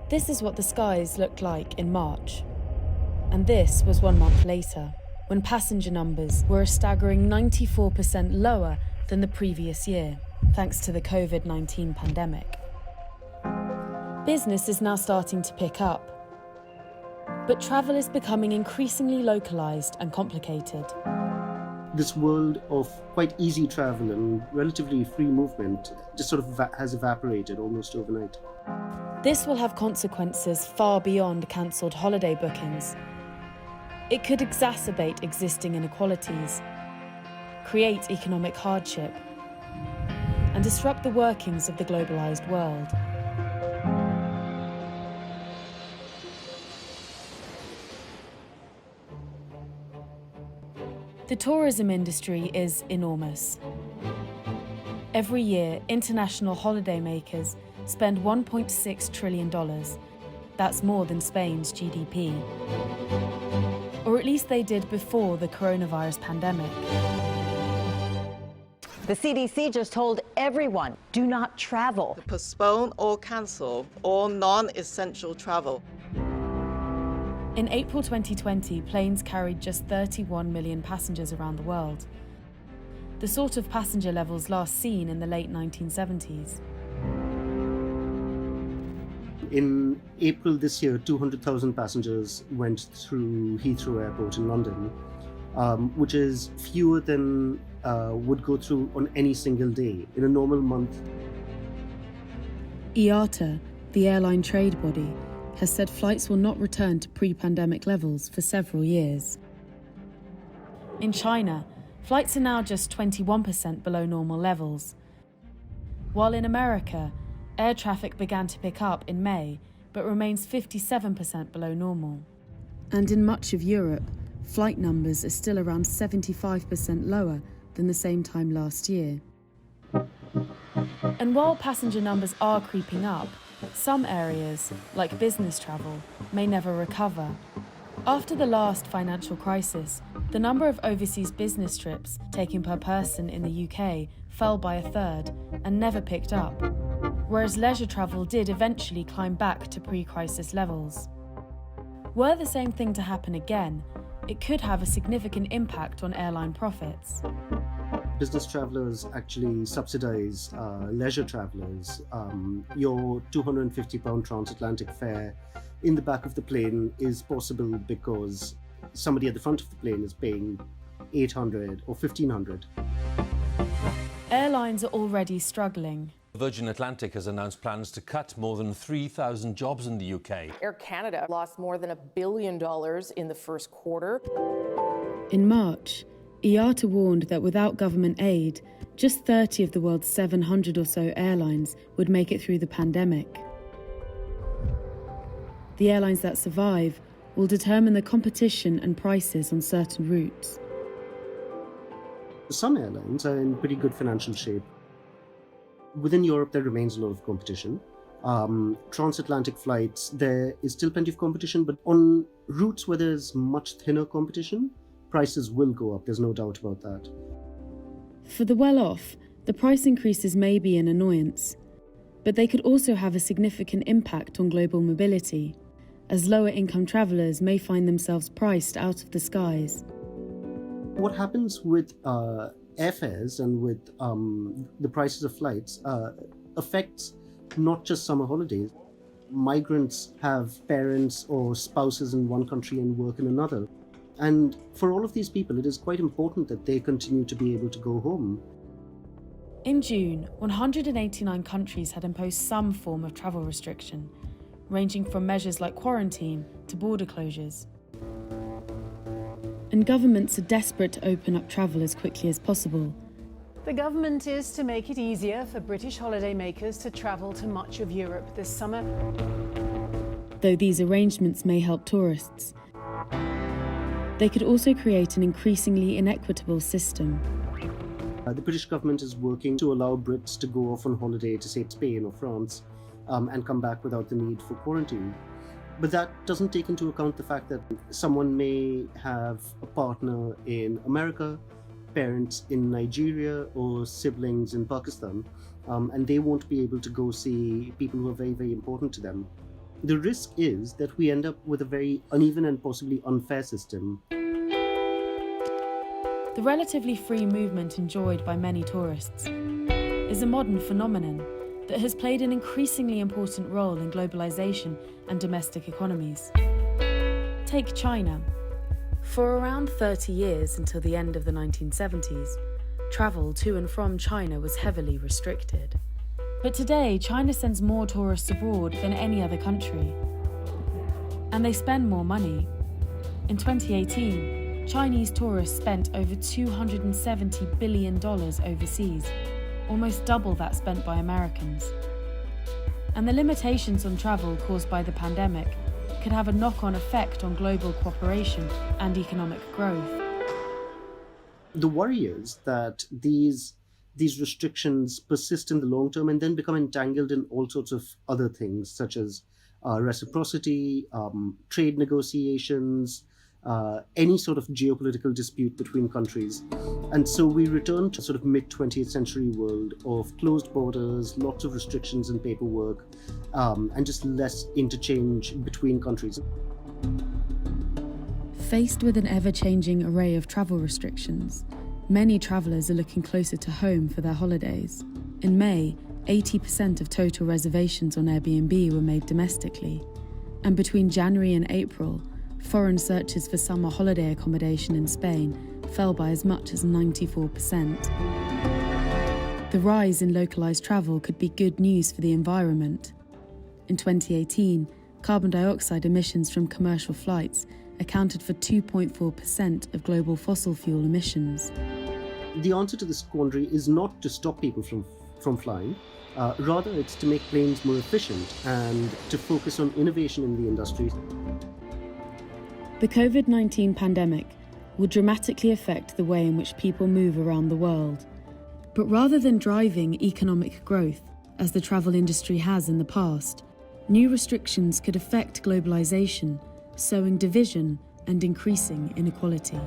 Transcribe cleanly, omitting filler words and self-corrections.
This is what the skies looked like in March. And this was 1 month later, when passenger numbers were a staggering 94% lower than the previous year, thanks to the COVID-19 pandemic. Business is now starting to pick up, but travel is becoming increasingly localized and complicated. This world of quite easy travel and relatively free movement just sort of has evaporated almost overnight. This will have consequences far beyond cancelled holiday bookings. It could exacerbate existing inequalities, create economic hardship, and disrupt the workings of the globalized world. The tourism industry is enormous. Every year, international holidaymakers spend $1.6 trillion. That's more than Spain's GDP. Or at least they did before the coronavirus pandemic. The CDC just told everyone, do not travel. Postpone or cancel all non-essential travel. In April 2020, planes carried just 31 million passengers around the world, the sort of passenger levels last seen in the late 1970s. In April this year, 200,000 passengers went through Heathrow Airport in London, which is fewer than would go through on any single day in a normal month. IATA, the airline trade body, has said flights will not return to pre-pandemic levels for several years. In China, flights are now just 21% below normal levels, while in America, air traffic began to pick up in May, but remains 57% below normal. And in much of Europe, flight numbers are still around 75% lower than the same time last year. And while passenger numbers are creeping up, some areas, like business travel, may never recover. After the last financial crisis, the number of overseas business trips taken per person in the UK fell by a third and never picked up, whereas leisure travel did eventually climb back to pre-crisis levels. Were the same thing to happen again, it could have a significant impact on airline profits. Business travelers actually subsidize leisure travelers. Your £250 transatlantic fare in the back of the plane is possible because somebody at the front of the plane is paying $800 or $1,500. Airlines are already struggling. Virgin Atlantic has announced plans to cut more than 3,000 jobs in the UK. Air Canada lost more than $1 billion in the first quarter. In March, IATA warned that without government aid, just 30 of the world's 700 or so airlines would make it through the pandemic. The airlines that survive will determine the competition and prices on certain routes. Some airlines are in pretty good financial shape. Within Europe, there remains a lot of competition. Transatlantic flights, there is still plenty of competition, but on routes where there's much thinner competition, prices will go up, there's no doubt about that. For the well-off, the price increases may be an annoyance, but they could also have a significant impact on global mobility, as lower-income travellers may find themselves priced out of the skies. What happens with airfares and with the prices of flights affects not just summer holidays. Migrants have parents or spouses in one country and work in another. And for all of these people, it is quite important that they continue to be able to go home. In June, 189 countries had imposed some form of travel restriction, ranging from measures like quarantine to border closures. And governments are desperate to open up travel as quickly as possible. The government is to make it easier for British holidaymakers to travel to much of Europe this summer. Though these arrangements may help tourists, they could also create an increasingly inequitable system. The British government is working to allow Brits to go off on holiday to, say, Spain or France and come back without the need for quarantine. But that doesn't take into account the fact that someone may have a partner in America, parents in Nigeria, or siblings in Pakistan, and they won't be able to go see people who are very, very important to them. The risk is that we end up with a very uneven and possibly unfair system. The relatively free movement enjoyed by many tourists is a modern phenomenon that has played an increasingly important role in globalization and domestic economies. Take China. For around 30 years until the end of the 1970s, travel to and from China was heavily restricted. But today, China sends more tourists abroad than any other country. And they spend more money. In 2018, Chinese tourists spent over $270 billion overseas, almost double that spent by Americans. And the limitations on travel caused by the pandemic could have a knock-on effect on global cooperation and economic growth. The worry is that these restrictions persist in the long term and then become entangled in all sorts of other things, such as reciprocity, trade negotiations, any sort of geopolitical dispute between countries. And so we return to sort of mid-20th century world of closed borders, lots of restrictions and paperwork, and just less interchange between countries. Faced with an ever-changing array of travel restrictions, many travellers are looking closer to home for their holidays. In May, 80% of total reservations on Airbnb were made domestically, and between January and April, foreign searches for summer holiday accommodation in Spain fell by as much as 94%. The rise in localised travel could be good news for the environment. In 2018, carbon dioxide emissions from commercial flights accounted for 2.4% of global fossil fuel emissions. The answer to this quandary is not to stop people from flying. Rather, it's to make planes more efficient and to focus on innovation in the industry. The COVID-19 pandemic will dramatically affect the way in which people move around the world. But rather than driving economic growth, as the travel industry has in the past, new restrictions could affect globalization, sowing division and increasing inequality.